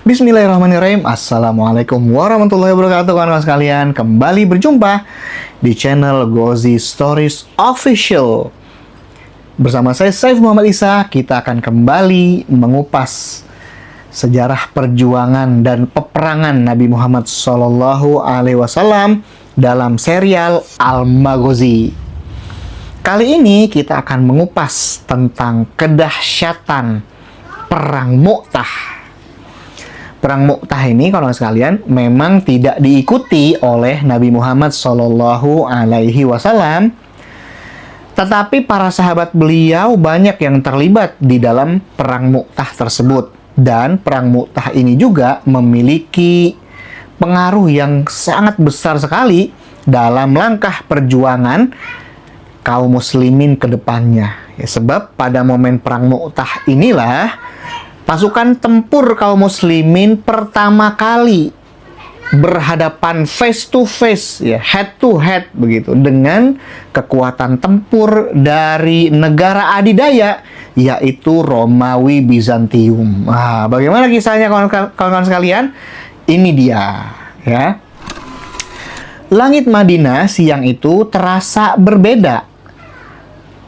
Bismillahirrahmanirrahim. Assalamualaikum warahmatullahi wabarakatuh, kawan-kawan sekalian. Kembali berjumpa di channel Gozi Stories Official. Bersama saya Saif Muhammad Isa, kita akan kembali mengupas sejarah perjuangan dan peperangan Nabi Muhammad SAW dalam serial Al-Maghazi. Kali ini kita akan mengupas tentang kedahsyatan Perang Mu'tah. Perang Mu'tah ini, kawan-kawan sekalian, memang tidak diikuti oleh Nabi Muhammad SAW, tetapi para sahabat beliau banyak yang terlibat di dalam Perang Mu'tah tersebut. Dan Perang Mu'tah ini juga memiliki pengaruh yang sangat besar sekali dalam langkah perjuangan kaum muslimin ke depannya. Ya, sebab pada momen Perang Mu'tah inilah pasukan tempur kaum muslimin pertama kali berhadapan face to face, ya, head to head begitu, dengan kekuatan tempur dari negara adidaya, yaitu Romawi Bizantium. Nah, bagaimana kisahnya, kawan-kawan sekalian? Ini dia, ya. Langit Madinah siang itu terasa berbeda.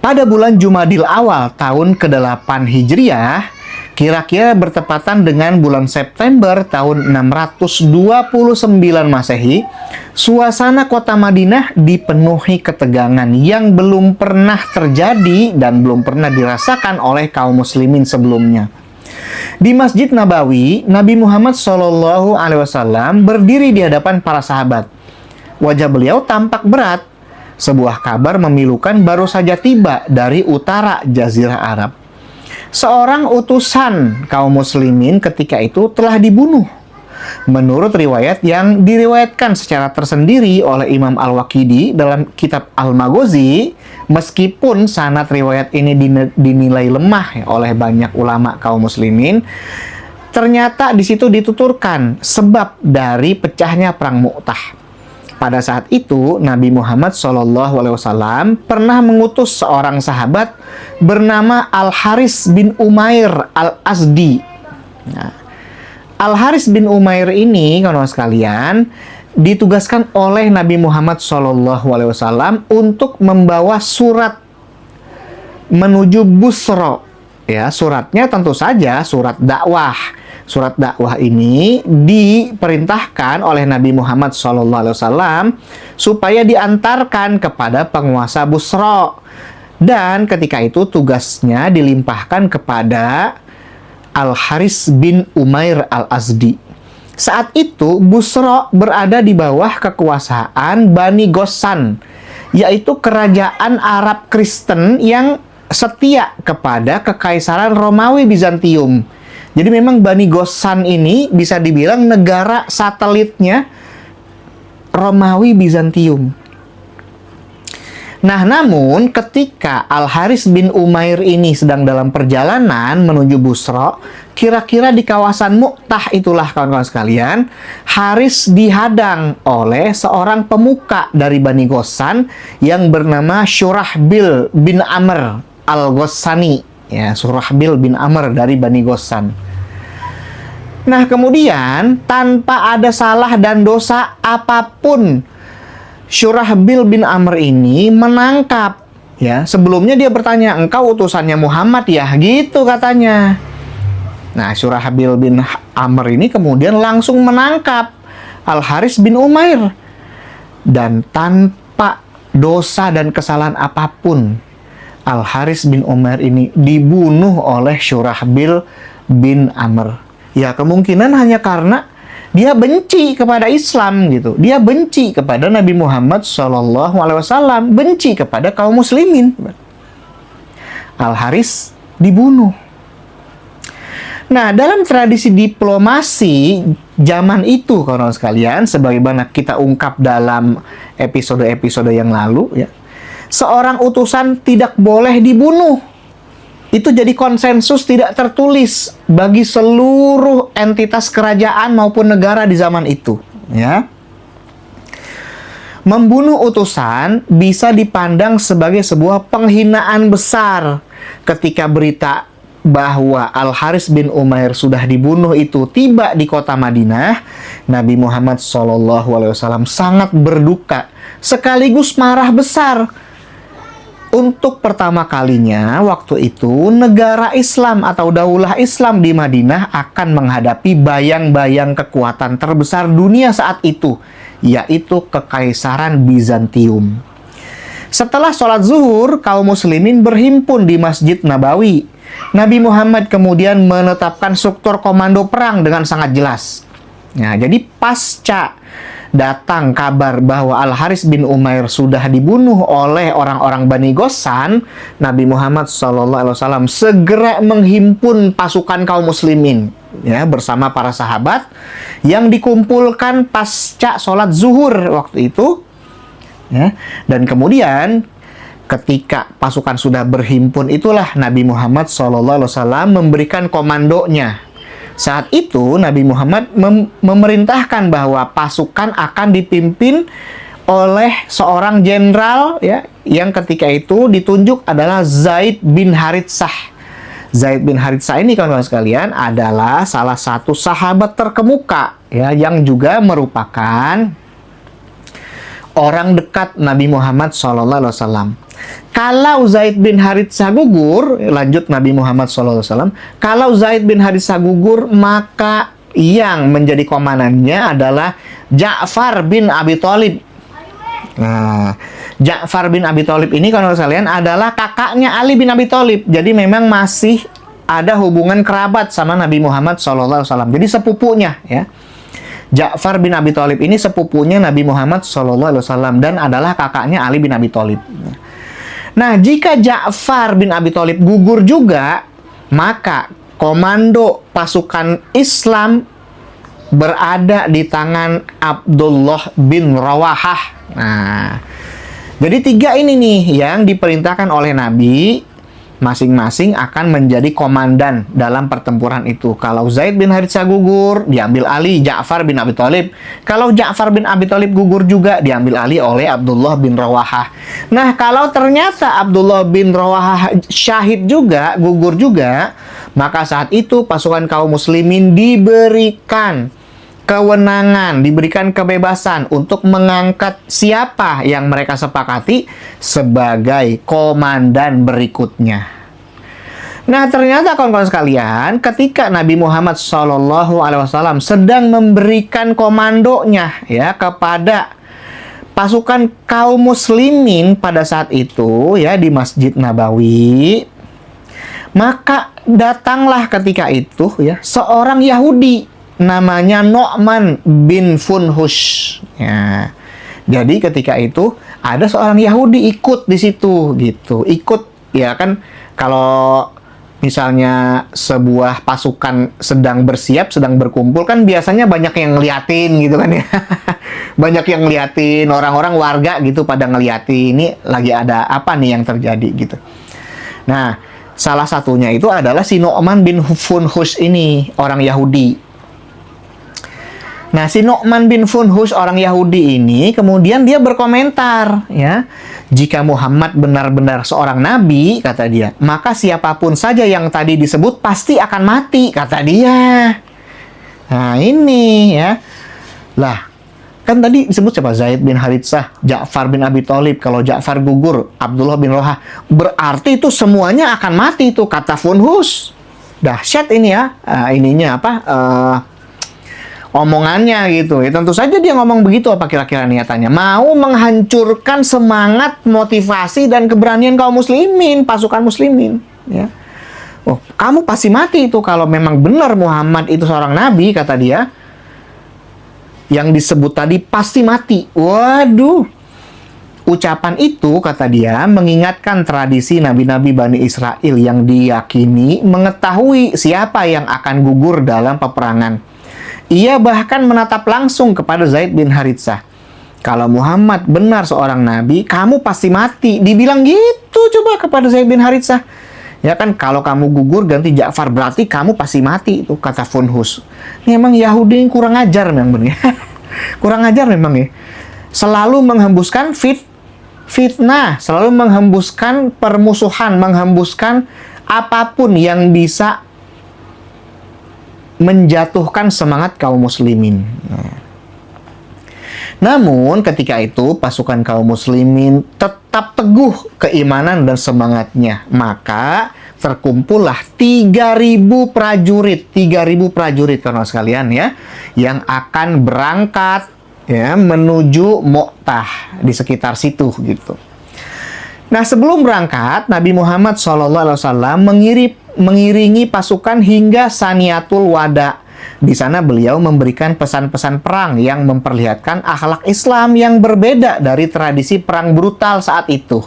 Pada bulan Jumadil awal tahun ke-8 Hijriah, kira-kira bertepatan dengan bulan September tahun 629 Masehi, suasana kota Madinah dipenuhi ketegangan yang belum pernah terjadi dan belum pernah dirasakan oleh kaum muslimin sebelumnya. Di Masjid Nabawi, Nabi Muhammad SAW berdiri di hadapan para sahabat. Wajah beliau tampak berat. Sebuah kabar memilukan baru saja tiba dari utara Jazirah Arab. Seorang utusan kaum muslimin ketika itu telah dibunuh. Menurut riwayat yang diriwayatkan secara tersendiri oleh Imam Al-Waqidi dalam kitab Al-Maghazi, meskipun sanad riwayat ini dinilai lemah oleh banyak ulama kaum muslimin, ternyata di situ dituturkan sebab dari pecahnya Perang Mu'tah. Pada saat itu, Nabi Muhammad SAW pernah mengutus seorang sahabat bernama Al-Haris bin Umair Al-Azdi. Nah, Al-Haris bin Umair ini, kawan-kawan sekalian, ditugaskan oleh Nabi Muhammad SAW untuk membawa surat menuju Busra. Ya, suratnya tentu saja surat dakwah. Surat dakwah ini diperintahkan oleh Nabi Muhammad SAW supaya diantarkan kepada penguasa Busra. Dan ketika itu tugasnya dilimpahkan kepada Al-Haris bin Umair Al-Azdi. Saat itu Busra berada di bawah kekuasaan Bani Ghassan, yaitu kerajaan Arab Kristen yang setia kepada kekaisaran Romawi Bizantium. Jadi memang Bani Ghassan ini bisa dibilang negara satelitnya Romawi Bizantium. Nah, namun ketika Al-Haris bin Umair ini sedang dalam perjalanan menuju Busra, kira-kira di kawasan Mu'tah itulah, kawan-kawan sekalian, Haris dihadang oleh seorang pemuka dari Bani Ghassan yang bernama Syurahbil bin Amr Al-Ghassani. Ya, Syurahbil bin Amr dari Bani Ghassan. Nah, kemudian tanpa ada salah dan dosa apapun, Syurahbil bin Amr ini menangkap. Ya, sebelumnya dia bertanya, "Engkau utusannya Muhammad ya?" Gitu katanya. Nah, Syurahbil bin Amr ini kemudian langsung menangkap Al-Haris bin Umair. Dan tanpa dosa dan kesalahan apapun, Al-Haris bin Umair ini dibunuh oleh Syurahbil bin Amr. Ya, kemungkinan hanya karena dia benci kepada Islam gitu. Dia benci kepada Nabi Muhammad SAW, benci kepada kaum muslimin. Al-Haris dibunuh. Nah, dalam tradisi diplomasi zaman itu, kawan-kawan sekalian, sebagaimana kita ungkap dalam episode-episode yang lalu, ya, seorang utusan tidak boleh dibunuh. Itu jadi konsensus tidak tertulis bagi seluruh entitas kerajaan maupun negara di zaman itu, ya. Membunuh utusan bisa dipandang sebagai sebuah penghinaan besar ketika berita bahwa Al-Haris bin Umair sudah dibunuh itu tiba di kota Madinah, Nabi Muhammad SAW sangat berduka sekaligus marah besar. Untuk pertama kalinya waktu itu negara Islam atau daulah Islam di Madinah akan menghadapi bayang-bayang kekuatan terbesar dunia saat itu, yaitu Kekaisaran Bizantium. Setelah sholat zuhur, kaum muslimin berhimpun di Masjid Nabawi. Nabi Muhammad kemudian menetapkan struktur komando perang dengan sangat jelas. Nah, jadi pasca datang kabar bahwa Al-Haris bin Umair sudah dibunuh oleh orang-orang Bani Ghassan, Nabi Muhammad SAW segera menghimpun pasukan kaum muslimin ya bersama para sahabat yang dikumpulkan pasca sholat zuhur waktu itu ya. Dan kemudian ketika pasukan sudah berhimpun itulah Nabi Muhammad SAW memberikan komandonya. Saat itu Nabi Muhammad memerintahkan bahwa pasukan akan dipimpin oleh seorang jenderal ya, yang ketika itu ditunjuk adalah Zaid bin Haritsah. Zaid bin Haritsah ini kawan-kawan sekalian adalah salah satu sahabat terkemuka ya, yang juga merupakan orang dekat Nabi Muhammad SAW. Kalau Zaid bin Haritsah gugur, lanjut Nabi Muhammad SAW, kalau Zaid bin Haritsah gugur, maka yang menjadi komandannya adalah Ja'far bin Abi Thalib. Nah, Ja'far bin Abi Thalib ini kalau kalian adalah kakaknya Ali bin Abi Thalib. Jadi memang masih ada hubungan kerabat sama Nabi Muhammad SAW. Jadi sepupunya ya. Ja'far bin Abi Thalib ini sepupunya Nabi Muhammad SAW dan adalah kakaknya Ali bin Abi Thalib. Nah, jika Ja'far bin Abi Thalib gugur juga, maka komando pasukan Islam berada di tangan Abdullah bin Rawahah. Nah, jadi tiga ini nih yang diperintahkan oleh Nabi, masing-masing akan menjadi komandan dalam pertempuran itu. Kalau Zaid bin Haritsah gugur, diambil alih Ja'far bin Abi Thalib. Kalau Ja'far bin Abi Thalib gugur juga, diambil alih oleh Abdullah bin Rawahah. Nah, kalau ternyata Abdullah bin Rawahah syahid juga, gugur juga, maka saat itu pasukan kaum muslimin diberikan kewenangan, diberikan kebebasan untuk mengangkat siapa yang mereka sepakati sebagai komandan berikutnya. Nah, ternyata kawan-kawan sekalian, ketika Nabi Muhammad SAW sedang memberikan komandonya ya kepada pasukan kaum muslimin pada saat itu ya di Masjid Nabawi, maka datanglah ketika itu ya seorang Yahudi namanya Nu'man bin Funhush. Ya. Jadi ketika itu ada seorang Yahudi ikut di situ gitu. Ikut ya kan, kalau misalnya sebuah pasukan sedang bersiap, sedang berkumpul kan biasanya banyak yang ngeliatin gitu kan ya. Banyak yang ngeliatin, orang-orang warga gitu pada ngeliatin ini lagi ada apa nih yang terjadi gitu. Nah, salah satunya itu adalah si Nu'man bin Funhush ini, orang Yahudi. Nah, si Nu'man bin Funhush orang Yahudi ini kemudian dia berkomentar ya, jika Muhammad benar-benar seorang nabi, kata dia, maka siapapun saja yang tadi disebut pasti akan mati, kata dia. Nah, ini ya. Lah, kan tadi disebut siapa? Zaid bin Haritsah, Ja'far bin Abi Thalib. Kalau Ja'far gugur, Abdullah bin Rawahah. Berarti itu semuanya akan mati itu, kata Funhush. Dahsyat ini ya. Ininya apa? Omongannya gitu ya. Tentu saja dia ngomong begitu, apa kira-kira niatannya? Mau menghancurkan semangat, motivasi dan keberanian kaum muslimin, pasukan muslimin ya. Oh, kamu pasti mati itu kalau memang benar Muhammad itu seorang nabi, kata dia. Yang disebut tadi pasti mati. Waduh. Ucapan itu, kata dia, mengingatkan tradisi nabi-nabi Bani Israel yang diyakini mengetahui siapa yang akan gugur dalam peperangan. Ia bahkan menatap langsung kepada Zaid bin Haritsah. Kalau Muhammad benar seorang nabi, kamu pasti mati. Dibilang gitu coba kepada Zaid bin Haritsah. Ya kan, kalau kamu gugur ganti Ja'far, berarti kamu pasti mati itu, kata Funhush. Ini emang Yahudi yang kurang ajar memang benar. Kurang ajar memang ya. Selalu menghembuskan fitnah, selalu menghembuskan permusuhan, menghembuskan apapun yang bisa menjatuhkan semangat kaum muslimin. Namun ketika itu pasukan kaum muslimin tetap teguh keimanan dan semangatnya. Maka terkumpullah 3.000 prajurit, 3.000 prajurit kawan sekalian ya, yang akan berangkat ya menuju Mu'tah di sekitar situ gitu. Nah, sebelum berangkat, Nabi Muhammad SAW mengiringi pasukan hingga Saniyatul Wada. Di sana beliau memberikan pesan-pesan perang yang memperlihatkan akhlak Islam yang berbeda dari tradisi perang brutal saat itu.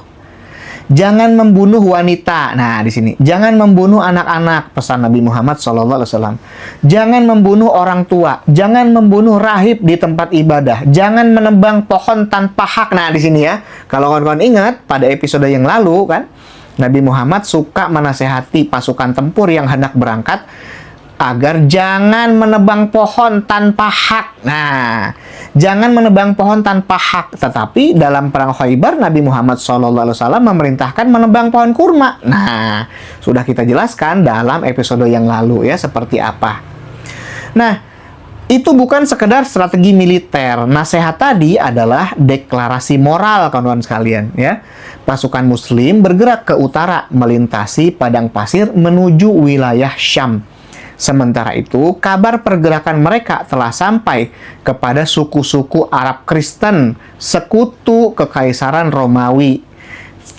Jangan membunuh wanita. Nah, di sini. Jangan membunuh anak-anak, pesan Nabi Muhammad SAW. Jangan membunuh orang tua. Jangan membunuh rahib di tempat ibadah. Jangan menebang pohon tanpa hak. Nah, di sini ya. Kalau kawan-kawan ingat, pada episode yang lalu kan, Nabi Muhammad suka menasehati pasukan tempur yang hendak berangkat agar jangan menebang pohon tanpa hak. Nah, jangan menebang pohon tanpa hak. Tetapi dalam perang Khaybar, Nabi Muhammad SAW memerintahkan menebang pohon kurma. Nah, sudah kita jelaskan dalam episode yang lalu ya, seperti apa. Nah, itu bukan sekedar strategi militer. Nasihat tadi adalah deklarasi moral, kawan-kawan sekalian ya. Pasukan muslim bergerak ke utara, melintasi padang pasir menuju wilayah Syam. Sementara itu, kabar pergerakan mereka telah sampai kepada suku-suku Arab Kristen, sekutu Kekaisaran Romawi.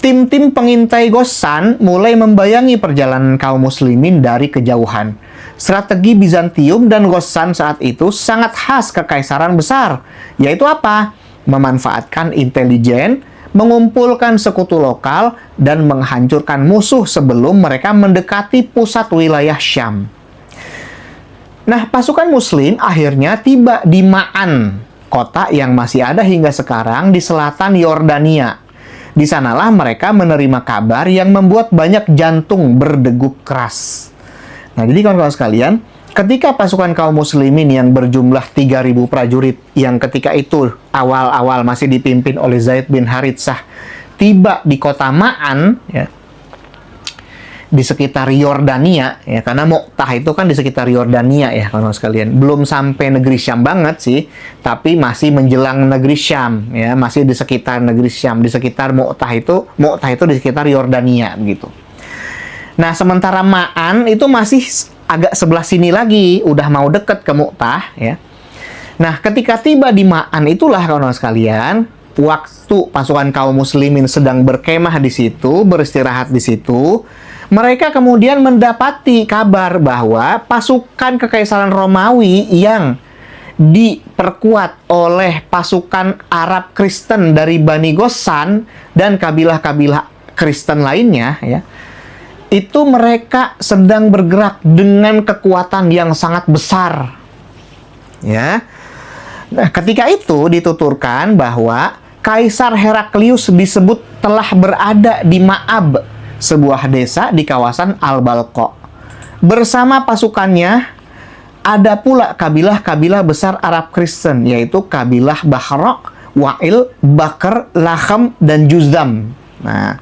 Tim-tim pengintai Ghassan mulai membayangi perjalanan kaum muslimin dari kejauhan. Strategi Bizantium dan Ghassan saat itu sangat khas Kekaisaran besar, yaitu apa? Memanfaatkan intelijen, mengumpulkan sekutu lokal, dan menghancurkan musuh sebelum mereka mendekati pusat wilayah Syam. Nah, pasukan muslim akhirnya tiba di Ma'an, kota yang masih ada hingga sekarang di selatan Yordania. Di sanalah mereka menerima kabar yang membuat banyak jantung berdegup keras. Nah, jadi kawan-kawan sekalian, ketika pasukan kaum muslimin yang berjumlah 3.000 prajurit yang ketika itu awal-awal masih dipimpin oleh Zaid bin Haritsah tiba di kota Ma'an ya, di sekitar Yordania ya, karena Mu'tah itu kan di sekitar Yordania ya kawan-kawan sekalian. Belum sampai negeri Syam banget sih, tapi masih menjelang negeri Syam ya, masih di sekitar negeri Syam, di sekitar Mu'tah itu di sekitar Yordania begitu. Nah, sementara Ma'an itu masih agak sebelah sini lagi, udah mau deket ke Mu'tah ya. Nah, ketika tiba di Ma'an itulah kawan-kawan sekalian, waktu pasukan kaum muslimin sedang berkemah di situ, beristirahat di situ, mereka kemudian mendapati kabar bahwa pasukan Kekaisaran Romawi yang diperkuat oleh pasukan Arab Kristen dari Bani Ghassan dan kabilah-kabilah Kristen lainnya ya, itu mereka sedang bergerak dengan kekuatan yang sangat besar ya. Nah, ketika itu dituturkan bahwa Kaisar Heraklius disebut telah berada di Ma'ab, sebuah desa di kawasan Al-Balqa. Bersama pasukannya ada pula kabilah-kabilah besar Arab Kristen, yaitu kabilah Bahra, Wa'il, Bakr, Lakham, dan Juzdam. Nah,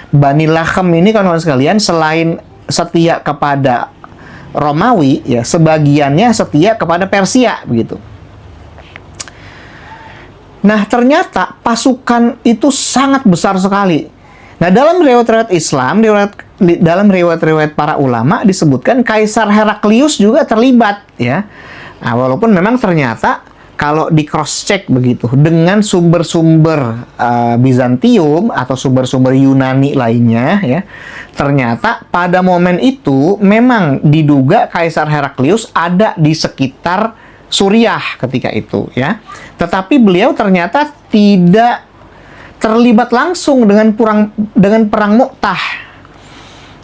Bani Lakham ini kawan-kawan sekalian selain setia kepada Romawi, ya sebagiannya setia kepada Persia, begitu. Nah, ternyata pasukan itu sangat besar sekali. Nah, dalam riwayat-riwayat Islam, dalam riwayat-riwayat para ulama disebutkan Kaisar Heraklius juga terlibat ya. Nah, walaupun memang ternyata kalau di cross check begitu dengan sumber-sumber Bizantium atau sumber-sumber Yunani lainnya ya, ternyata pada momen itu memang diduga Kaisar Heraklius ada di sekitar Suriah ketika itu ya. Tetapi beliau ternyata tidak terlibat langsung dengan perang Mu'tah.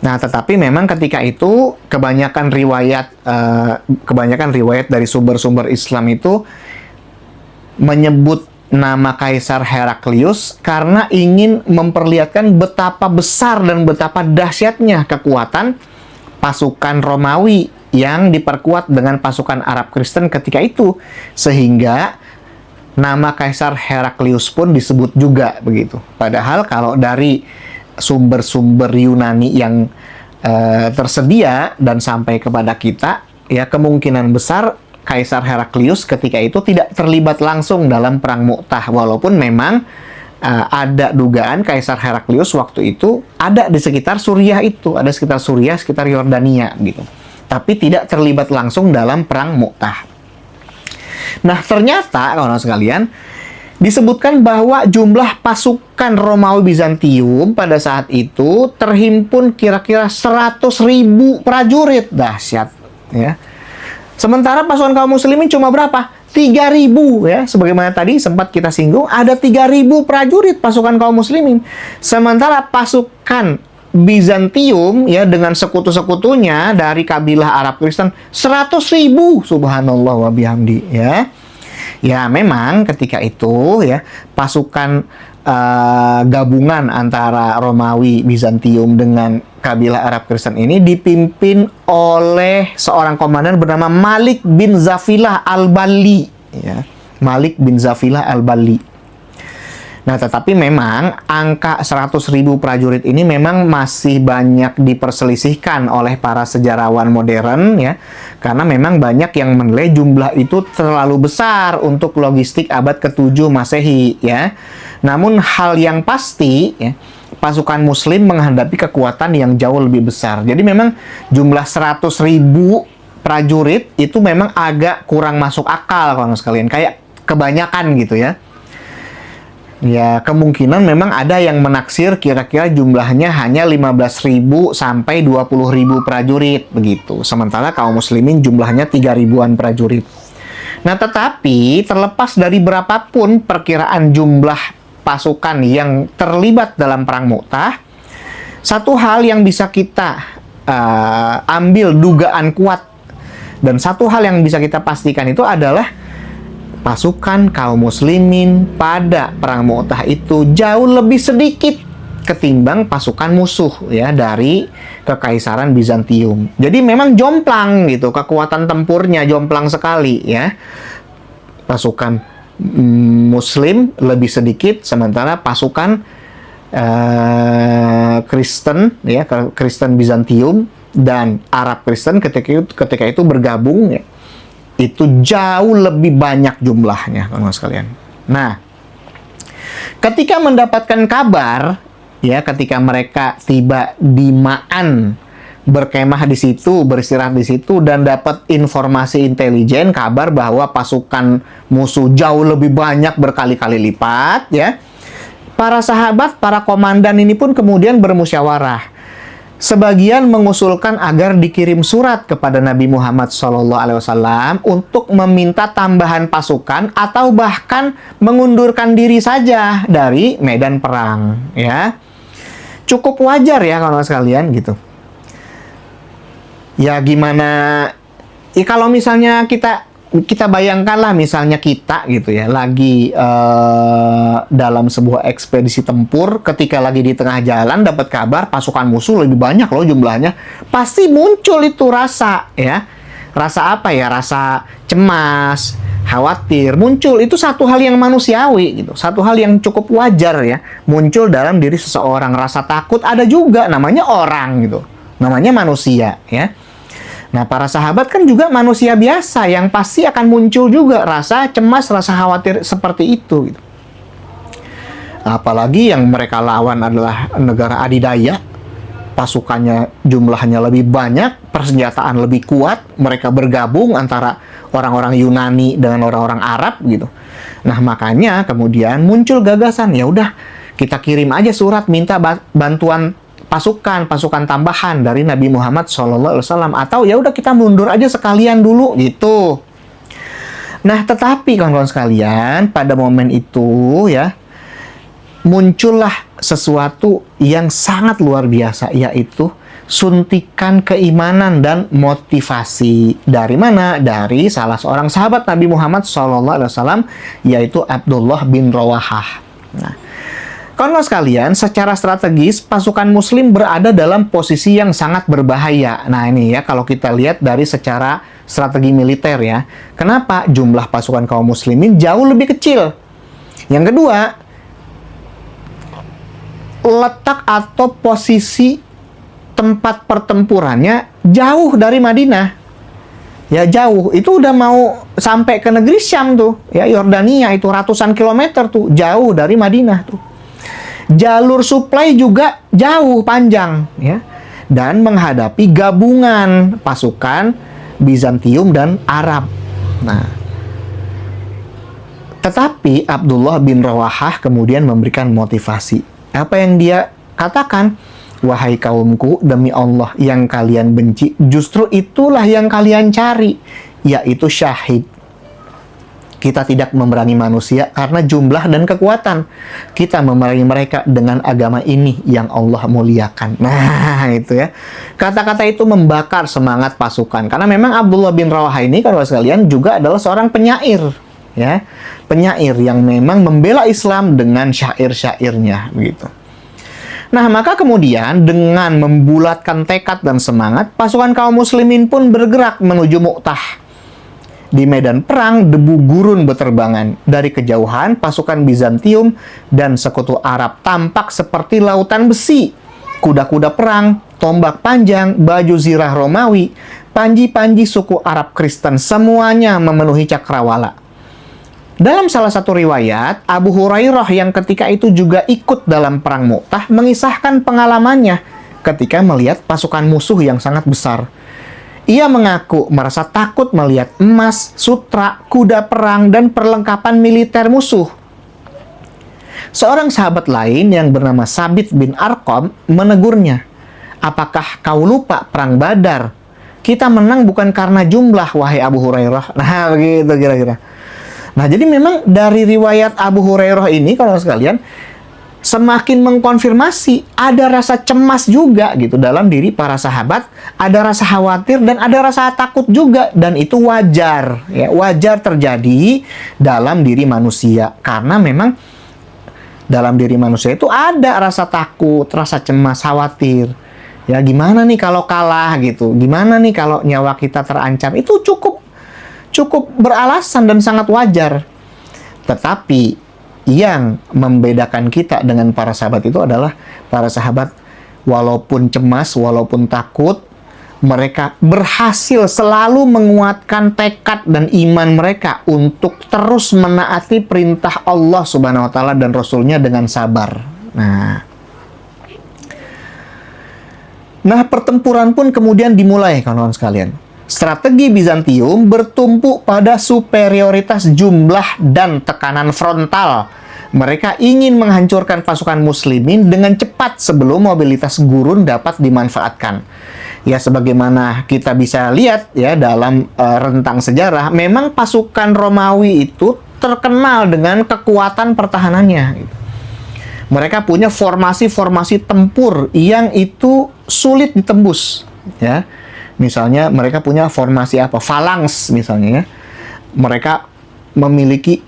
Nah, tetapi memang ketika itu kebanyakan riwayat dari sumber-sumber Islam itu menyebut nama Kaisar Heraklius karena ingin memperlihatkan betapa besar dan betapa dahsyatnya kekuatan pasukan Romawi yang diperkuat dengan pasukan Arab Kristen ketika itu, sehingga nama Kaisar Heraklius pun disebut juga begitu. Padahal kalau dari sumber-sumber Yunani yang tersedia dan sampai kepada kita, ya kemungkinan besar Kaisar Heraklius ketika itu tidak terlibat langsung dalam perang Mu'tah, walaupun memang ada dugaan Kaisar Heraklius waktu itu ada di sekitar Suriah itu, ada sekitar Suriah, sekitar Yordania gitu, tapi tidak terlibat langsung dalam perang Mu'tah. Nah, ternyata kawan sekalian, disebutkan bahwa jumlah pasukan Romawi Bizantium pada saat itu terhimpun kira-kira 100.000 prajurit. Dahsyat, ya. Sementara pasukan kaum muslimin cuma berapa? 3.000, ya. Sebagaimana tadi sempat kita singgung, ada 3.000 prajurit pasukan kaum muslimin. Sementara pasukan Bizantium, ya, dengan sekutu-sekutunya dari kabilah Arab Kristen 100.000. Subhanallah wa bihamdi, ya. Ya, memang ketika itu, ya, pasukan gabungan antara Romawi Bizantium dengan kabilah Arab Kristen ini dipimpin oleh seorang komandan bernama Malik bin Zafilah al-Balli, ya. Malik bin Zafilah al-Balli. Nah, tetapi memang angka 100.000 prajurit ini memang masih banyak diperselisihkan oleh para sejarawan modern, ya. Karena memang banyak yang menilai jumlah itu terlalu besar untuk logistik abad ke-7 Masehi, ya. Namun hal yang pasti, ya, pasukan muslim menghadapi kekuatan yang jauh lebih besar. Jadi memang jumlah 100.000 prajurit itu memang agak kurang masuk akal, kawan sekalian. Kayak kebanyakan gitu, ya. Ya, kemungkinan memang ada yang menaksir kira-kira jumlahnya hanya 15.000 sampai 20.000 prajurit begitu. Sementara kaum muslimin jumlahnya 3.000-an prajurit. Nah, tetapi terlepas dari berapapun perkiraan jumlah pasukan yang terlibat dalam perang Mu'tah, satu hal yang bisa kita ambil dugaan kuat dan satu hal yang bisa kita pastikan itu adalah pasukan kaum muslimin pada perang Mu'tah itu jauh lebih sedikit ketimbang pasukan musuh, ya, dari Kekaisaran Bizantium. Jadi memang jomplang gitu, kekuatan tempurnya jomplang sekali, ya. Pasukan muslim lebih sedikit, sementara pasukan Kristen, ya, Kristen Bizantium dan Arab Kristen ketika itu bergabung, ya, itu jauh lebih banyak jumlahnya, teman-teman sekalian. Nah, ketika mendapatkan kabar, ya, ketika mereka tiba di Ma'an, berkemah di situ, beristirahat di situ, dan dapat informasi intelijen, kabar bahwa pasukan musuh jauh lebih banyak berkali-kali lipat, ya. Para sahabat, para komandan ini pun kemudian bermusyawarah. Sebagian mengusulkan agar dikirim surat kepada Nabi Muhammad SAW untuk meminta tambahan pasukan atau bahkan mengundurkan diri saja dari medan perang, ya. Cukup wajar, ya, kawan-kawan sekalian, gitu. Ya, gimana? Ya, kalau misalnya kita bayangkanlah misalnya kita gitu, ya, lagi dalam sebuah ekspedisi tempur, ketika lagi di tengah jalan dapat kabar pasukan musuh lebih banyak loh jumlahnya, pasti muncul itu rasa, ya. Rasa apa, ya? Rasa cemas, khawatir, muncul. Itu satu hal yang manusiawi gitu, satu hal yang cukup wajar, ya, muncul dalam diri seseorang. Rasa takut ada juga, namanya orang gitu, namanya manusia, ya. Nah, para sahabat kan juga manusia biasa yang pasti akan muncul juga rasa cemas, rasa khawatir seperti itu, gitu. Apalagi yang mereka lawan adalah negara adidaya, pasukannya jumlahnya lebih banyak, persenjataan lebih kuat, mereka bergabung antara orang-orang Yunani dengan orang-orang Arab gitu. Nah, makanya kemudian muncul gagasan, ya udah kita kirim aja surat minta bantuan pasukan tambahan dari Nabi Muhammad SAW, atau ya udah kita mundur aja sekalian dulu gitu. Nah, tetapi kawan-kawan sekalian, pada momen itu, ya, muncullah sesuatu yang sangat luar biasa, yaitu suntikan keimanan dan motivasi. Dari mana? Dari salah seorang sahabat Nabi Muhammad SAW, yaitu Abdullah bin Rawahah. Nah, kawan-kawan sekalian, secara strategis pasukan muslim berada dalam posisi yang sangat berbahaya. Nah, ini, ya, kalau kita lihat dari secara strategi militer, ya. Kenapa? Jumlah pasukan kaum muslimin jauh lebih kecil. Yang kedua, letak atau posisi tempat pertempurannya jauh dari Madinah. Ya jauh, itu udah mau sampai ke negeri Syam tuh, ya Yordania itu ratusan kilometer tuh, jauh dari Madinah tuh. Jalur suplai juga jauh panjang, ya. Dan menghadapi gabungan pasukan Bizantium dan Arab. Nah, tetapi Abdullah bin Rawahah kemudian memberikan motivasi. Apa yang dia katakan? Wahai kaumku, demi Allah yang kalian benci, justru itulah yang kalian cari, yaitu syahid. Kita tidak memerangi manusia karena jumlah dan kekuatan. Kita memerangi mereka dengan agama ini yang Allah muliakan. Nah, itu ya. Kata-kata itu membakar semangat pasukan. Karena memang Abdullah bin Rawahah ini, kalau sekalian, juga adalah seorang penyair. Ya, penyair yang memang membela Islam dengan syair-syairnya, begitu. Nah, maka kemudian dengan membulatkan tekad dan semangat, pasukan kaum muslimin pun bergerak menuju Mu'tah. Di medan perang, debu gurun berterbangan. Dari kejauhan, pasukan Bizantium dan sekutu Arab tampak seperti lautan besi. Kuda-kuda perang, tombak panjang, baju zirah Romawi, panji-panji suku Arab Kristen, semuanya memenuhi cakrawala. Dalam salah satu riwayat, Abu Hurairah yang ketika itu juga ikut dalam perang Mu'tah mengisahkan pengalamannya ketika melihat pasukan musuh yang sangat besar. Ia mengaku merasa takut melihat emas, sutra, kuda perang, dan perlengkapan militer musuh. Seorang sahabat lain yang bernama Sabit bin Arqam menegurnya, "Apakah kau lupa perang Badar? Kita menang bukan karena jumlah, wahai Abu Hurairah." Nah, begitu kira-kira. Nah, jadi memang dari riwayat Abu Hurairah ini, kalau sekalian, semakin mengkonfirmasi ada rasa cemas juga gitu dalam diri para sahabat, ada rasa khawatir dan ada rasa takut juga, dan itu wajar, ya, wajar terjadi dalam diri manusia karena memang dalam diri manusia itu ada rasa takut, rasa cemas, khawatir. Ya, gimana nih kalau kalah gitu? Gimana nih kalau nyawa kita terancam? Itu cukup beralasan dan sangat wajar. Tetapi yang membedakan kita dengan para sahabat itu adalah para sahabat walaupun cemas, walaupun takut, mereka berhasil selalu menguatkan tekad dan iman mereka untuk terus menaati perintah Allah Subhanahu wa taala dan Rasul-Nya dengan sabar. Nah, pertempuran pun kemudian dimulai, kawan-kawan sekalian. Strategi Bizantium bertumpu pada superioritas jumlah dan tekanan frontal. Mereka ingin menghancurkan pasukan muslimin dengan cepat sebelum mobilitas gurun dapat dimanfaatkan. Ya, sebagaimana kita bisa lihat ya dalam rentang sejarah, memang pasukan Romawi itu terkenal dengan kekuatan pertahanannya. Mereka punya formasi-formasi tempur yang itu sulit ditembus, ya. Misalnya mereka punya formasi apa? Falangs misalnya ya. Mereka memiliki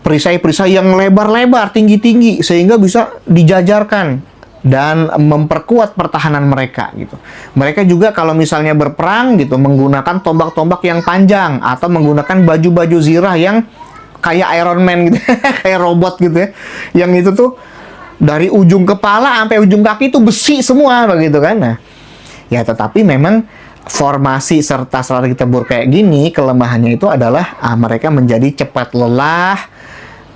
perisai-perisai yang lebar-lebar, tinggi-tinggi sehingga bisa dijajarkan dan memperkuat pertahanan mereka gitu. Mereka juga kalau misalnya berperang gitu menggunakan tombak-tombak yang panjang atau menggunakan baju-baju zirah yang kayak Iron Man gitu, kayak robot gitu ya. Yang itu tuh dari ujung kepala sampai ujung kaki itu besi semua begitu kan. Nah, ya tetapi memang formasi serta strategi tempur kayak gini, kelemahannya itu adalah mereka menjadi cepat lelah,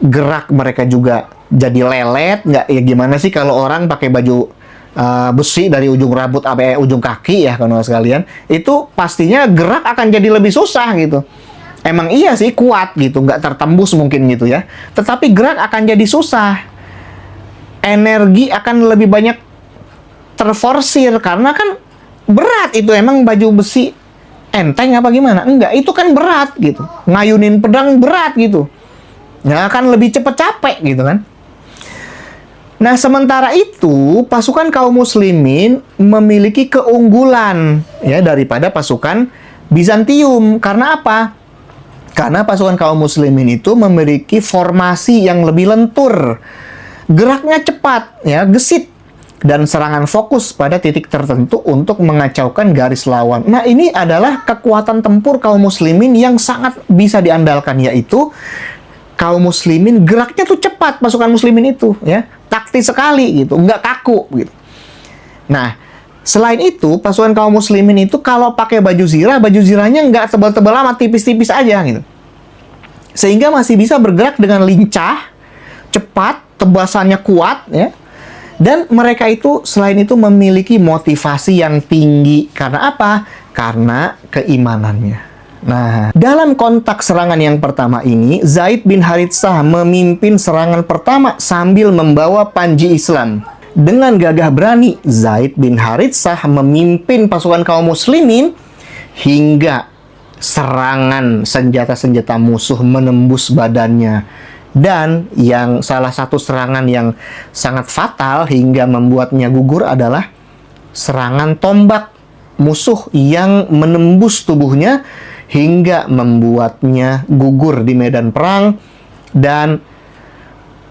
gerak mereka juga jadi lelet. Nggak, ya gimana sih kalau orang pakai baju besi dari ujung rambut sampai ujung kaki ya kawan sekalian, itu pastinya gerak akan jadi lebih susah gitu. Emang iya sih kuat gitu, nggak tertembus mungkin gitu ya, tetapi gerak akan jadi susah, energi akan lebih banyak terforsir karena kan berat itu. Emang baju besi enteng apa gimana? Enggak, itu kan berat gitu. Ngayunin pedang berat gitu. Ya akan lebih cepat capek gitu kan. Nah, sementara itu pasukan kaum muslimin memiliki keunggulan ya daripada pasukan Bizantium. Karena apa? Karena pasukan kaum muslimin itu memiliki formasi yang lebih lentur. Geraknya cepat, ya, gesit, dan serangan fokus pada titik tertentu untuk mengacaukan garis lawan. Nah, ini adalah kekuatan tempur kaum muslimin yang sangat bisa diandalkan, yaitu kaum muslimin geraknya tuh cepat, pasukan muslimin itu ya, taktis sekali gitu, nggak kaku gitu. Nah, Selain itu, pasukan kaum muslimin itu kalau pakai baju zirahnya nggak tebal-tebal amat, tipis-tipis aja gitu. Sehingga masih bisa bergerak dengan lincah, cepat, tebasannya kuat, ya. Dan mereka itu selain itu memiliki motivasi yang tinggi. Karena apa? Karena keimanannya. Nah, dalam kontak serangan yang pertama ini, Zaid bin Haritsah memimpin serangan pertama sambil membawa panji Islam. Dengan gagah berani, Zaid bin Haritsah memimpin pasukan kaum muslimin hingga serangan senjata-senjata musuh menembus badannya. Dan yang salah satu serangan yang sangat fatal hingga membuatnya gugur adalah serangan tombak musuh yang menembus tubuhnya hingga membuatnya gugur di medan perang, dan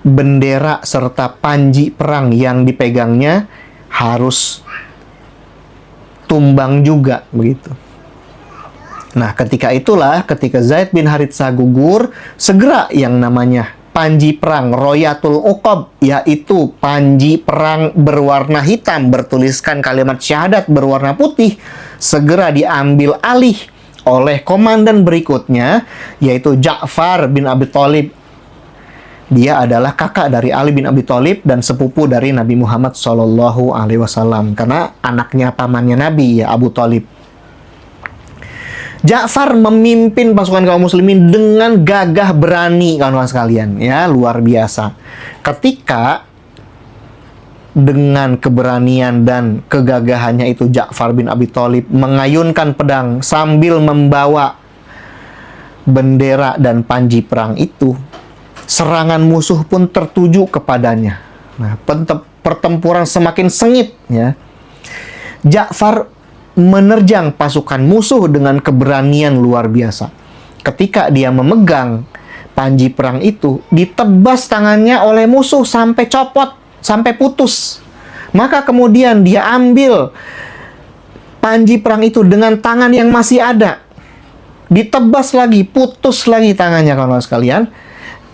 bendera serta panji perang yang dipegangnya harus tumbang juga begitu. Nah, ketika Zaid bin Haritsah gugur, segera yang namanya panji perang Royatul Uqab, yaitu panji perang berwarna hitam bertuliskan kalimat syahadat berwarna putih, segera diambil alih oleh komandan berikutnya, yaitu Ja'far bin Abi Thalib. Dia adalah kakak dari Ali bin Abi Thalib dan sepupu dari Nabi Muhammad SAW, karena anaknya pamannya Nabi, ya, Abu Thalib. Ja'far memimpin pasukan kaum muslimin dengan gagah berani, kawan-kawan sekalian, ya, luar biasa. Ketika dengan keberanian dan kegagahannya itu, Ja'far bin Abi Thalib mengayunkan pedang sambil membawa bendera dan panji perang itu, serangan musuh pun tertuju kepadanya. Nah, pertempuran semakin sengit, ya. Ja'far menerjang pasukan musuh dengan keberanian luar biasa. Ketika dia memegang panji perang itu, ditebas tangannya oleh musuh sampai copot, sampai putus. Maka kemudian dia ambil panji perang itu dengan tangan yang masih ada, ditebas lagi, putus lagi tangannya, kawan-kawan sekalian.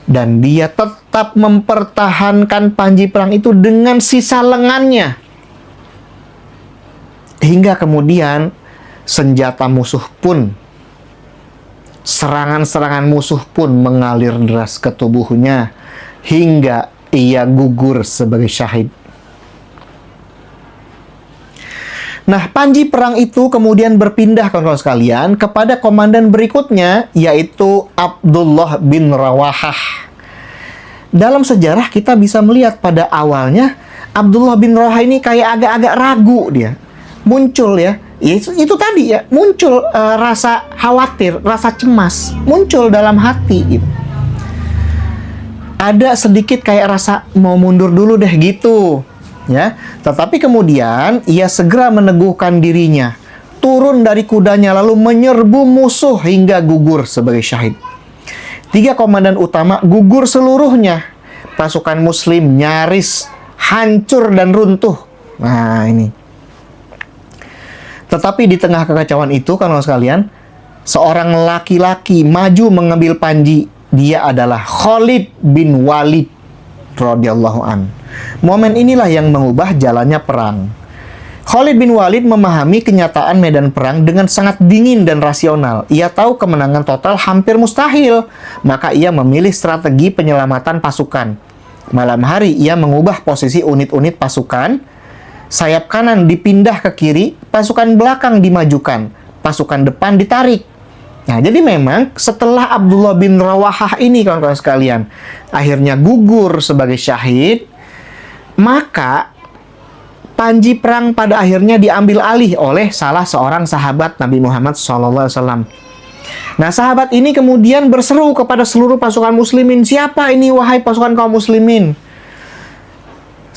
Dan dia tetap mempertahankan panji perang itu dengan sisa lengannya. Hingga kemudian senjata musuh pun, serangan-serangan musuh pun mengalir deras ke tubuhnya hingga ia gugur sebagai syahid. Nah, panji perang itu kemudian berpindah, kawan-kawan sekalian, kepada komandan berikutnya, yaitu Abdullah bin Rawahah. Dalam sejarah kita bisa melihat pada awalnya Abdullah bin Rawahah ini kayak agak-agak ragu dia. Muncul, ya, itu tadi, ya, muncul rasa khawatir, rasa cemas, muncul dalam hati gitu. Ada sedikit kayak rasa mau mundur dulu deh gitu, ya. Tetapi kemudian ia segera meneguhkan dirinya, turun dari kudanya lalu menyerbu musuh hingga gugur sebagai syahid. 3 komandan utama gugur seluruhnya. Pasukan muslim nyaris hancur dan runtuh. Nah, ini. Tetapi di tengah kekacauan itu, kawan-kawan sekalian, seorang laki-laki maju mengambil panji. Dia adalah Khalid bin Walid radhiyallahu an. Momen inilah yang mengubah jalannya perang. Khalid bin Walid memahami kenyataan medan perang dengan sangat dingin dan rasional. Ia tahu kemenangan total hampir mustahil, maka ia memilih strategi penyelamatan pasukan. Malam hari ia mengubah posisi unit-unit pasukan. Sayap kanan dipindah ke kiri, pasukan belakang dimajukan, pasukan depan ditarik. Nah, jadi memang setelah Abdullah bin Rawahah ini, kawan-kawan sekalian, akhirnya gugur sebagai syahid, maka panji perang pada akhirnya diambil alih oleh salah seorang sahabat Nabi Muhammad SAW. Nah, sahabat ini kemudian berseru kepada seluruh pasukan muslimin, "Siapa ini, wahai pasukan kaum muslimin?"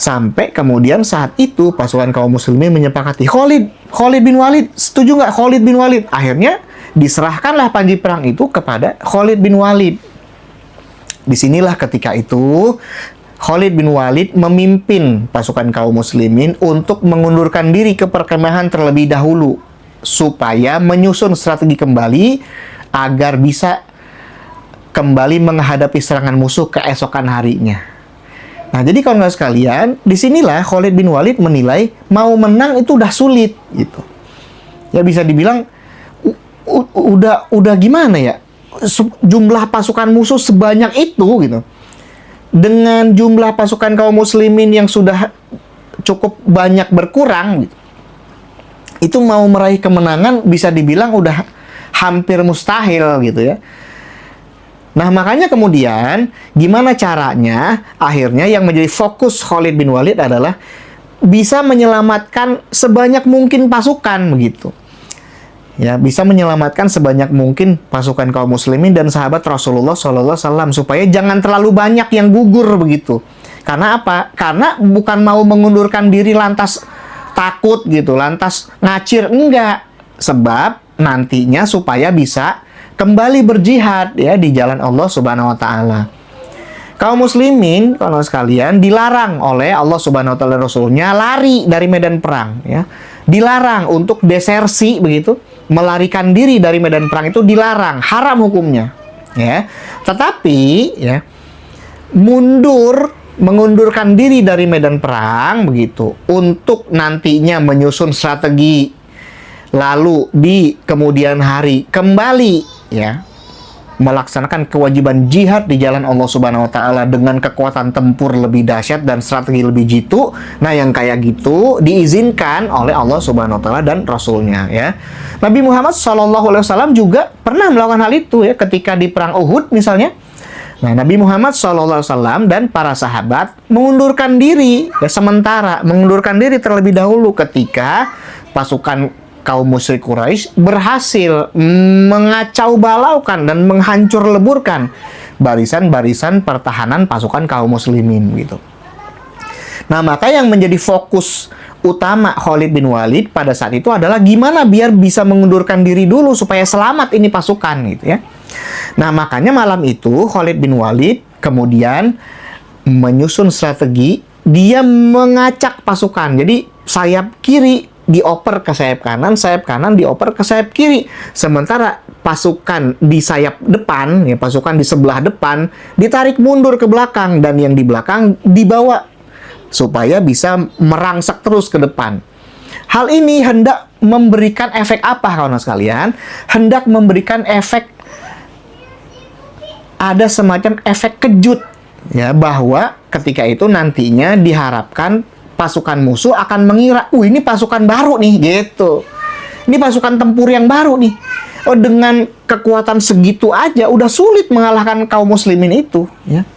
Sampai kemudian saat itu pasukan kaum muslimin menyepakati, Khalid bin Walid, setuju nggak Khalid bin Walid? Akhirnya diserahkanlah panji perang itu kepada Khalid bin Walid. Disinilah ketika itu Khalid bin Walid memimpin pasukan kaum muslimin untuk mengundurkan diri ke perkemahan terlebih dahulu, supaya menyusun strategi kembali agar bisa kembali menghadapi serangan musuh keesokan harinya. Nah, jadi kawan-kawan sekalian, disinilah Khalid bin Walid menilai mau menang itu udah sulit gitu. Ya bisa dibilang udah gimana ya? Jumlah pasukan musuh sebanyak itu gitu. Dengan jumlah pasukan kaum muslimin yang sudah cukup banyak berkurang gitu. Itu mau meraih kemenangan bisa dibilang udah hampir mustahil gitu ya. Nah, makanya kemudian gimana caranya akhirnya yang menjadi fokus Khalid bin Walid adalah bisa menyelamatkan sebanyak mungkin pasukan begitu. Ya, bisa menyelamatkan sebanyak mungkin pasukan kaum muslimin dan sahabat Rasulullah SAW supaya jangan terlalu banyak yang gugur begitu. Karena apa? Karena bukan mau mengundurkan diri lantas takut gitu, lantas ngacir, enggak. Sebab nantinya supaya bisa kembali berjihad ya di jalan Allah Subhanahu wa taala. Kaum muslimin, kalau sekalian, dilarang oleh Allah Subhanahu wa taala Rasulnya lari dari medan perang ya. Dilarang untuk desersi begitu, melarikan diri dari medan perang itu dilarang, haram hukumnya ya. Tetapi ya mengundurkan diri dari medan perang begitu untuk nantinya menyusun strategi lalu di kemudian hari kembali ya melaksanakan kewajiban jihad di jalan Allah Subhanahu wa taala dengan kekuatan tempur lebih dahsyat dan strategi lebih jitu. Nah, yang kayak gitu diizinkan oleh Allah Subhanahu wa taala dan Rasulnya ya. Nabi Muhammad SAW juga pernah melakukan hal itu ya ketika di perang Uhud misalnya. Nah, Nabi Muhammad SAW dan para sahabat mengundurkan diri ya, sementara mengundurkan diri terlebih dahulu ketika pasukan kaum musyrik Quraisy berhasil mengacau balaukan dan menghancur leburkan barisan-barisan pertahanan pasukan kaum muslimin gitu. Nah, maka yang menjadi fokus utama Khalid bin Walid pada saat itu adalah gimana biar bisa mengundurkan diri dulu supaya selamat ini pasukan gitu ya. Nah, makanya malam itu Khalid bin Walid kemudian menyusun strategi, dia mengacak pasukan. Jadi sayap kiri dioper ke sayap kanan dioper ke sayap kiri. Sementara pasukan di sayap depan, ya pasukan di sebelah depan ditarik mundur ke belakang dan yang di belakang dibawa supaya bisa merangsek terus ke depan. Hal ini hendak memberikan efek apa kawan sekalian? Hendak memberikan efek, ada semacam efek kejut ya, bahwa ketika itu nantinya diharapkan pasukan musuh akan mengira, ini pasukan baru nih, gitu. Ini pasukan tempur yang baru nih. Oh, dengan kekuatan segitu aja udah sulit mengalahkan kaum muslimin itu, ya.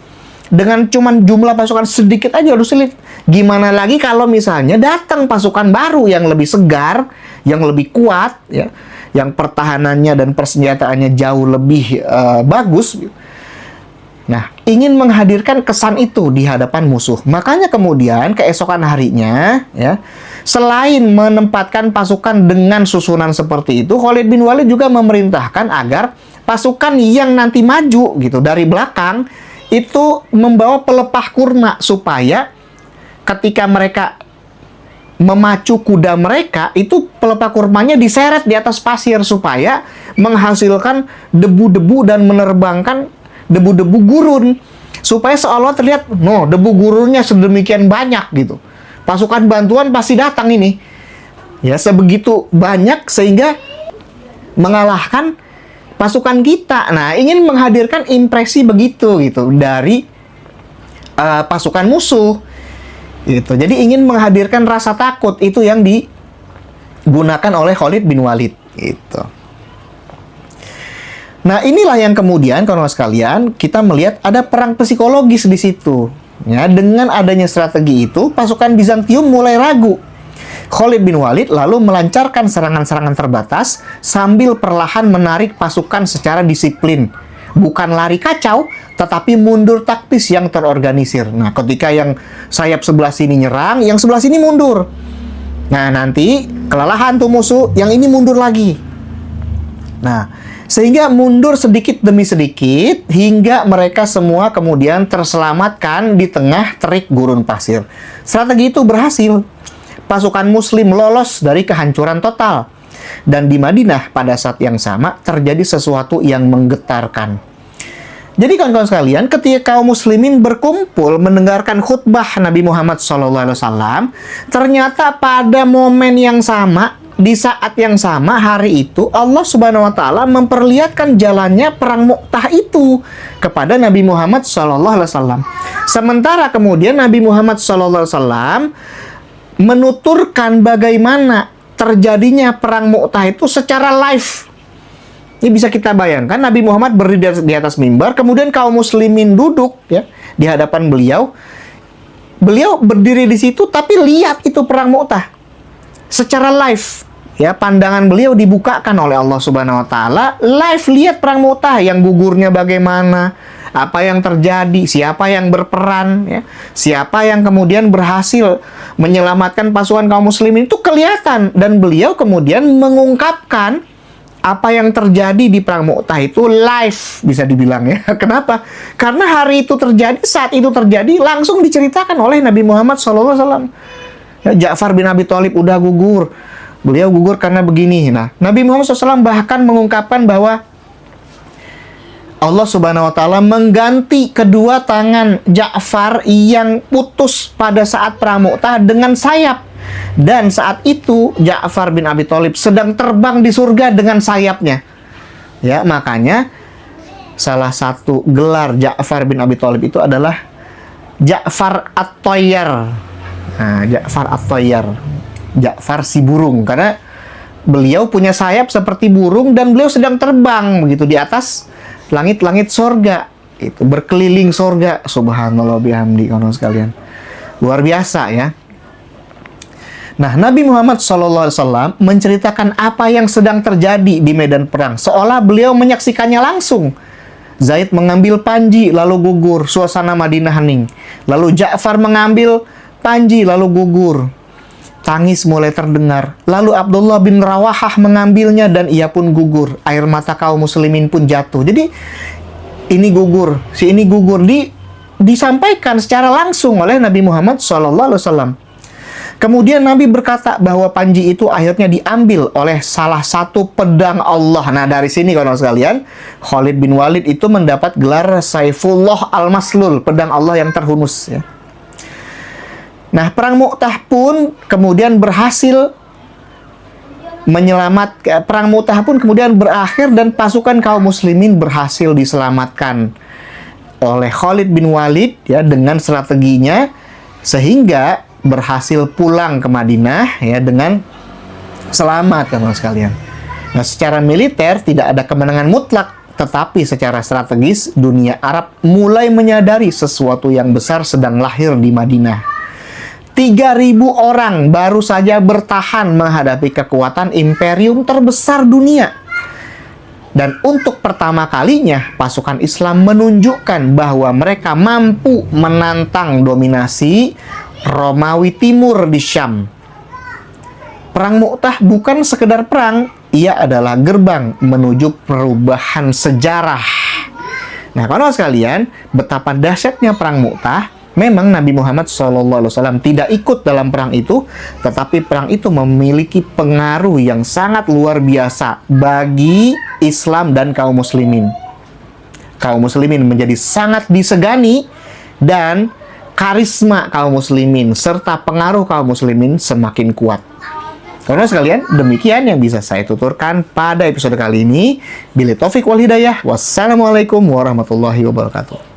Dengan cuman jumlah pasukan sedikit aja udah sulit. Gimana lagi kalau misalnya datang pasukan baru yang lebih segar, yang lebih kuat, ya, yang pertahanannya dan persenjataannya jauh lebih bagus. Nah, ingin menghadirkan kesan itu di hadapan musuh. Makanya kemudian keesokan harinya, ya, selain menempatkan pasukan dengan susunan seperti itu, Khalid bin Walid juga memerintahkan agar pasukan yang nanti maju gitu dari belakang itu membawa pelepah kurma supaya ketika mereka memacu kuda mereka itu pelepah kurmanya diseret di atas pasir supaya menghasilkan debu-debu dan menerbangkan debu-debu gurun supaya seolah terlihat debu gurunnya sedemikian banyak gitu. Pasukan bantuan pasti datang ini. Ya, sebegitu banyak sehingga mengalahkan pasukan kita. Nah, ingin menghadirkan impresi begitu gitu dari pasukan musuh. Gitu. Jadi ingin menghadirkan rasa takut, itu yang digunakan oleh Khalid bin Walid gitu. Nah, inilah yang kemudian kawan-kawan sekalian kita melihat ada perang psikologis di situ. Ya, dengan adanya strategi itu, pasukan Bizantium mulai ragu. Khalid bin Walid lalu melancarkan serangan-serangan terbatas sambil perlahan menarik pasukan secara disiplin. Bukan lari kacau, tetapi mundur taktis yang terorganisir. Nah, ketika yang sayap sebelah sini nyerang, yang sebelah sini mundur. Nah, nanti kelelahan tuh musuh, yang ini mundur lagi. Nah, sehingga mundur sedikit demi sedikit hingga mereka semua kemudian terselamatkan di tengah terik gurun pasir. Strategi itu berhasil. Pasukan muslim lolos dari kehancuran total. Dan di Madinah pada saat yang sama terjadi sesuatu yang menggetarkan. Jadi kawan-kawan sekalian, ketika kaum muslimin berkumpul mendengarkan khutbah Nabi Muhammad SAW, ternyata pada momen yang sama, di saat yang sama hari itu, Allah Subhanahu wa Ta'ala memperlihatkan jalannya perang Mu'tah itu kepada Nabi Muhammad SAW. Sementara kemudian Nabi Muhammad SAW menuturkan bagaimana terjadinya perang Mu'tah itu secara live. Ini bisa kita bayangkan, Nabi Muhammad berdiri di atas mimbar, kemudian kaum muslimin duduk ya di hadapan beliau. Beliau berdiri di situ, tapi lihat itu perang Mu'tah secara live. Ya, pandangan beliau dibukakan oleh Allah Subhanahu wa Ta'ala, live lihat perang Mu'tah, yang gugurnya bagaimana, apa yang terjadi, siapa yang berperan, ya, siapa yang kemudian berhasil menyelamatkan pasukan kaum muslimin, itu kelihatan. Dan beliau kemudian mengungkapkan apa yang terjadi di perang Mu'tah itu live, bisa dibilang ya. Kenapa? Karena hari itu terjadi, saat itu terjadi, langsung diceritakan oleh Nabi Muhammad SAW. Ya, Ja'far bin Abi Thalib udah gugur. Beliau gugur karena begini. Nah, Nabi Muhammad SAW bahkan mengungkapkan bahwa Allah Subhanahu wa Ta'ala mengganti kedua tangan Ja'far yang putus pada saat perang Mu'tah dengan sayap. Dan saat itu Ja'far bin Abi Thalib sedang terbang di surga dengan sayapnya. Ya, makanya salah satu gelar Ja'far bin Abi Thalib itu adalah Ja'far At-Thayyar. Nah, Ja'far At-Thayyar. Ja'far si burung, karena beliau punya sayap seperti burung dan beliau sedang terbang begitu di atas langit-langit sorga. Itu berkeliling sorga. Subhanallah bihamdi, kawan sekalian. Luar biasa ya. Nah, Nabi Muhammad SAW menceritakan apa yang sedang terjadi di medan perang, seolah beliau menyaksikannya langsung. Zaid mengambil panji, lalu gugur. Suasana Madinah hening. Lalu Ja'far mengambil panji, lalu gugur. Tangis mulai terdengar. Lalu Abdullah bin Rawahah mengambilnya dan ia pun gugur. Air mata kaum muslimin pun jatuh. Jadi, ini gugur, si ini gugur. Disampaikan secara langsung oleh Nabi Muhammad SAW. Kemudian Nabi berkata bahwa panji itu akhirnya diambil oleh salah satu pedang Allah. Nah, dari sini kawan sekalian, Khalid bin Walid itu mendapat gelar Saifullah Al-Maslul, pedang Allah yang terhunus ya. Nah, perang Mu'tah pun kemudian berhasil perang Mu'tah pun kemudian berakhir dan pasukan kaum muslimin berhasil diselamatkan oleh Khalid bin Walid ya dengan strateginya, sehingga berhasil pulang ke Madinah ya dengan selamat, kawan sekalian. Nah, secara militer tidak ada kemenangan mutlak, tetapi secara strategis dunia Arab mulai menyadari sesuatu yang besar sedang lahir di Madinah. 3.000 orang baru saja bertahan menghadapi kekuatan imperium terbesar dunia. Dan untuk pertama kalinya pasukan Islam menunjukkan bahwa mereka mampu menantang dominasi Romawi Timur di Syam. Perang Mu'tah bukan sekedar perang, ia adalah gerbang menuju perubahan sejarah. Nah, kawan sekalian, betapa dahsyatnya perang Mu'tah. Memang Nabi Muhammad SAW tidak ikut dalam perang itu, tetapi perang itu memiliki pengaruh yang sangat luar biasa bagi Islam dan kaum muslimin. Kaum muslimin menjadi sangat disegani dan karisma kaum muslimin serta pengaruh kaum muslimin semakin kuat. Karena sekalian, demikian yang bisa saya tuturkan pada episode kali ini. Billahi taufik wal hidayah. Wassalamualaikum warahmatullahi wabarakatuh.